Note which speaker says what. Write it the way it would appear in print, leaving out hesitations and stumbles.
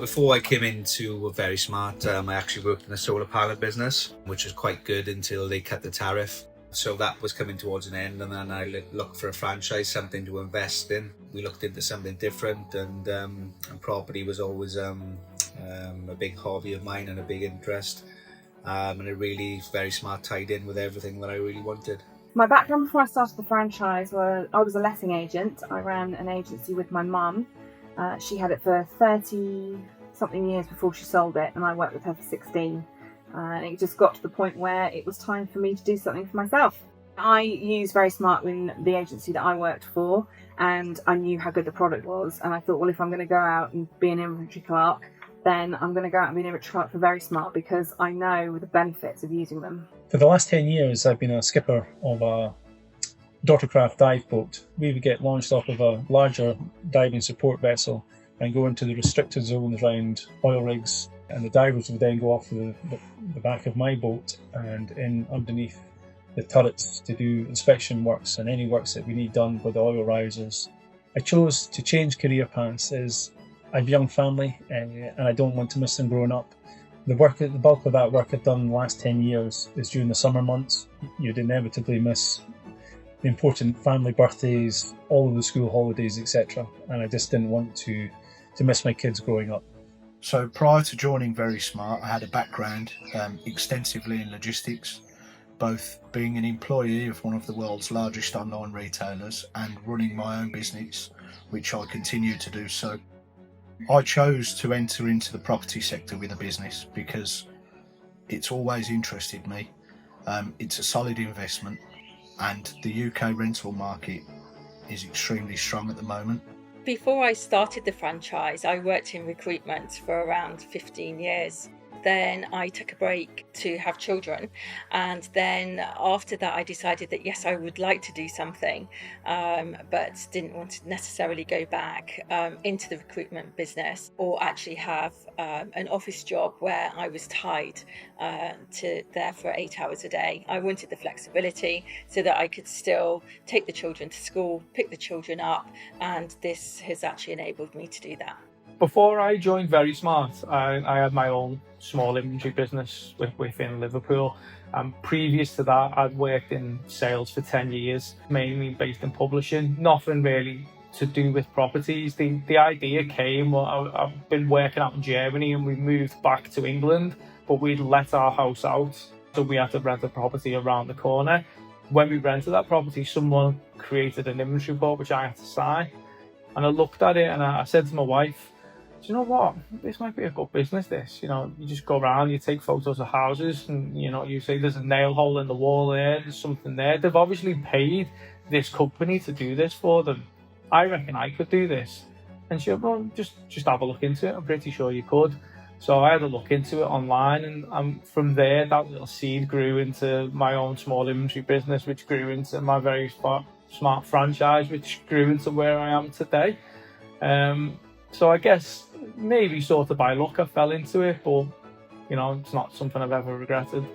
Speaker 1: Before I came into VeriSmart, I actually worked in a solar panel business, which was quite good until they cut the tariff. So that was coming towards an end, and then I looked for a franchise, something to invest in. We looked into something different, and property was always a big hobby of mine and a big interest. And it really, VeriSmart tied in with everything that I really wanted.
Speaker 2: My background before I started the franchise was I was a letting agent. I ran an agency with my mum. She had it for 30-something years before she sold it, and I worked with her for 16. And it just got to the point where it was time for me to do something for myself. I used VeriSmart in the agency that I worked for, and I knew how good the product was. And I thought, well, if I'm going to go out and be an inventory clerk, then I'm going to go out and be an inventory clerk for VeriSmart, because I know the benefits of using them.
Speaker 3: For the last 10 years, I've been a skipper of a Daughtercraft dive boat. We would get launched off of a larger diving support vessel and go into the restricted zones around oil rigs, and the divers would then go off the back of my boat and in underneath the turrets to do inspection works and any works that we need done with the oil risers. I chose to change career paths as I have a young family and I don't want to miss them growing up. The bulk of that work I've done in the last 10 years is during the summer months. You'd inevitably miss the important family birthdays, all of the school holidays, etc. And I just didn't want to miss my kids growing up.
Speaker 4: So prior to joining VeriSmart, I had a background extensively in logistics, both being an employee of one of the world's largest online retailers and running my own business, which I continue to do so. I chose to enter into the property sector with a business because it's always interested me. It's a solid investment, and the UK rental market is extremely strong at the moment.
Speaker 5: Before I started the franchise, I worked in recruitment for around 15 years. Then I took a break to have children, and then after that I decided that yes, I would like to do something, but didn't want to necessarily go back into the recruitment business or actually have an office job where I was tied to there for 8 hours a day. I wanted the flexibility so that I could still take the children to school, pick the children up, and this has actually enabled me to do that.
Speaker 6: Before I joined VeriSmart, I had my own small inventory business within Liverpool. Previous to that, I'd worked in sales for 10 years, mainly based in publishing. Nothing really to do with properties. The idea came, I've been working out in Germany and we moved back to England, but we'd let our house out, so we had to rent a property around the corner. When we rented that property, someone created an inventory report which I had to sign. And I looked at it and I said to my wife, do you know what? This might be a good business, this. You know, you just go around, you take photos of houses and, you know, you say there's a nail hole in the wall there, there's something there. They've obviously paid this company to do this for them. I reckon I could do this. And she said, well, just have a look into it. I'm pretty sure you could. So I had a look into it online, and from there, that little seed grew into my own small inventory business, which grew into my VeriSmart franchise, which grew into where I am today. So I guess maybe sort of by luck I fell into it, but you know, it's not something I've ever regretted.